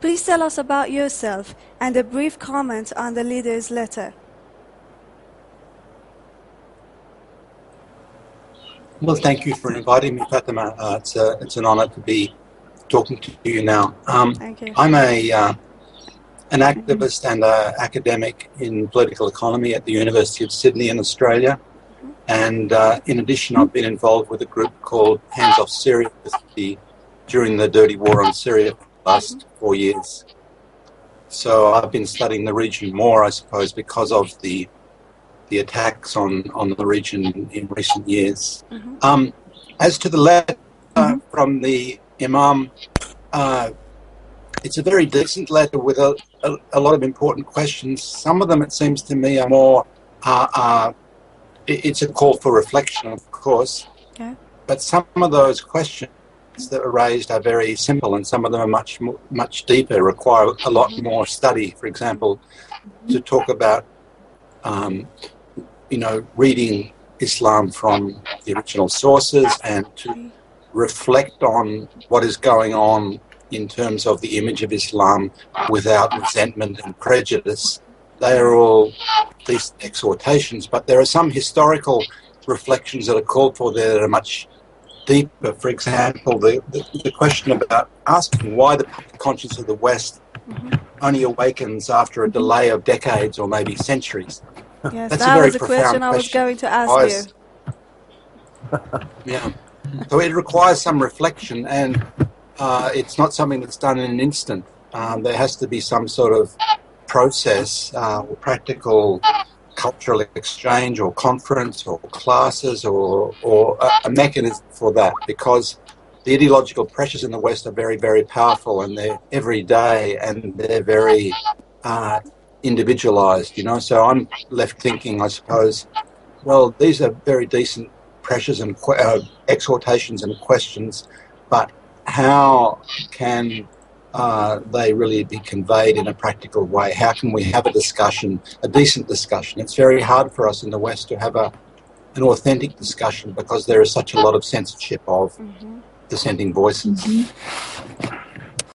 Please tell us about yourself and a brief comment on the leader's letter. Well, thank you for inviting me, Fatima. It's an honour to be talking to you now. Thank you. I'm an activist and an academic in political economy at the University of Sydney in Australia. And in addition, I've been involved with a group called Hands Off Syria during the dirty war on Syria for the last 4 years. So I've been studying the region more, I suppose, because of the attacks on the region in recent years. As to the letter from the Imam, it's a very decent letter with a lot of important questions. Some of them, it seems to me, are more... it's a call for reflection, of course. Okay. But some of those questions that are raised are very simple, and some of them are much deeper, require a lot more study. For example, to talk about, reading Islam from the original sources and to reflect on what is going on in terms of the image of Islam without resentment and prejudice. They are all these exhortations, but there are some historical reflections that are called for there that are much deeper. For example, the question about asking why the public conscience of the West only awakens after a delay of decades or maybe centuries. Yes, That's that a very was a question I was going to ask you. Yeah. So it requires some reflection, and it's not something that's done in an instant. There has to be some sort of process or practical cultural exchange or conference or classes or a mechanism for that, because the ideological pressures in the West are very, very powerful, and they're every day, and they're very individualized, So I'm left thinking, I suppose, well, these are very decent pressures and exhortations and questions, but how can they really be conveyed in a practical way? How can we have a discussion, a decent discussion? It's very hard for us in the West to have an authentic discussion because there is such a lot of censorship of dissenting voices.